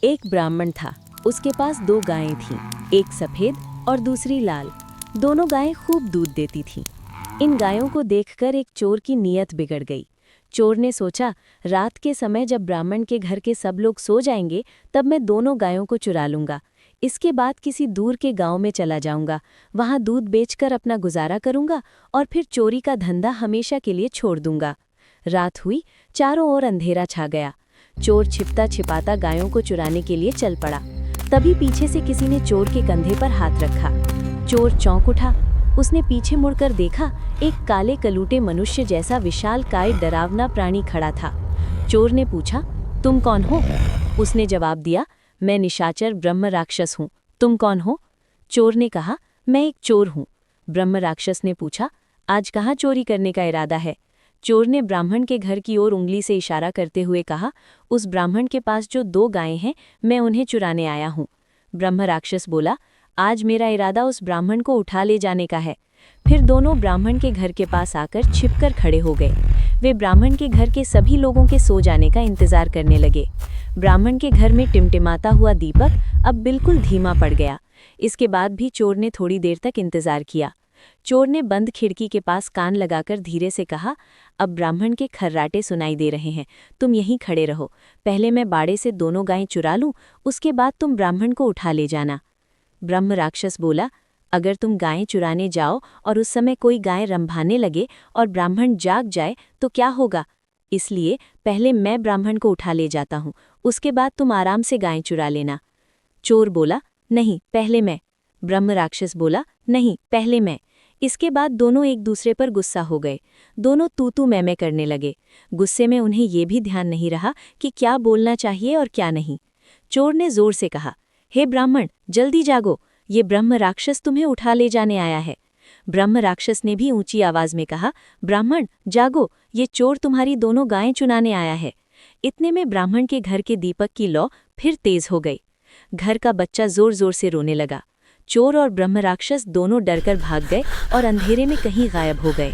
एक ब्राह्मण था। उसके पास दो गायें थीं, एक सफेद और दूसरी लाल। दोनों गायें खूब दूध देती थीं। इन गायों को देखकर एक चोर की नीयत बिगड़ गई। चोर ने सोचा, रात के समय जब ब्राह्मण के घर के सब लोग सो जाएंगे, तब मैं दोनों गायों को चुरा लूंगा। इसके बाद किसी दूर के गांव में चला जाऊंगा, वहां दूध बेचकर अपना गुजारा करूंगा और फिर चोरी का धंधा हमेशा के लिए छोड़ दूंगा। रात हुई, चारों ओर अंधेरा छा गया। चोर छिपता छिपाता गायों को चुराने के लिए चल पड़ा। तभी पीछे से किसी ने चोर के कंधे पर हाथ रखा। चोर चौंक उठा। उसने पीछे मुड़कर देखा, एक काले कलूटे मनुष्य जैसा विशालकाय डरावना प्राणी खड़ा था। चोर ने पूछा, तुम कौन हो? उसने जवाब दिया, मैं निशाचर ब्रह्म राक्षस हूँ। तुम कौन हो? चोर ने कहा, मैं एक चोर हूँ। ब्रह्म राक्षस ने पूछा, आज कहाँ चोरी करने का इरादा है? चोर ने ब्राह्मण के घर की ओर उंगली से इशारा करते हुए कहा, उस ब्राह्मण के पास जो दो गायें हैं, मैं उन्हें चुराने आया हूँ। ब्रह्म राक्षस बोला, आज मेरा इरादा उस ब्राह्मण को उठा ले जाने का है। फिर दोनों ब्राह्मण के घर के पास आकर छिपकर खड़े हो गए। वे ब्राह्मण के घर के सभी लोगों के सो जाने का इंतजार करने लगे। ब्राह्मण के घर में टिमटिमाता हुआ दीपक अब बिल्कुल धीमा पड़ गया। इसके बाद भी चोर ने थोड़ी देर तक इंतजार किया। चोर ने बंद खिड़की के पास कान लगाकर धीरे से कहा, अब ब्राह्मण के खर्राटे सुनाई दे रहे हैं, तुम यहीं खड़े रहो। पहले मैं बाड़े से दोनों गायें चुरा लूं, उसके बाद तुम ब्राह्मण को उठा ले जाना। ब्रह्म राक्षस बोला, अगर तुम गायें चुराने जाओ और उस समय कोई गाय रंभाने लगे और ब्राह्मण जाग जाए तो क्या होगा? इसलिए पहले मैं ब्राह्मण को उठा ले जाता हूँ, उसके बाद तुम आराम से गायें चुरा लेना। चोर बोला, नहीं, पहले मैं। ब्रह्म राक्षस बोला, नहीं, पहले मैं। इसके बाद दोनों एक दूसरे पर गुस्सा हो गए। दोनों तू तू मैं करने लगे। गुस्से में उन्हें ये भी ध्यान नहीं रहा कि क्या बोलना चाहिए और क्या नहीं। चोर ने जोर से कहा, हे ब्राह्मण, जल्दी जागो, ये ब्रह्म राक्षस तुम्हें उठा ले जाने आया है। ब्रह्म राक्षस ने भी ऊंची आवाज में कहा, ब्राह्मण जागो, ये चोर तुम्हारी दोनों गायें चुनाने आया है। इतने में ब्राह्मण के घर के दीपक की लौ फिर तेज हो गई। घर का बच्चा जोर जोर से रोने लगा। चोर और ब्रह्म राक्षस दोनों डरकर भाग गए और अंधेरे में कहीं गायब हो गए।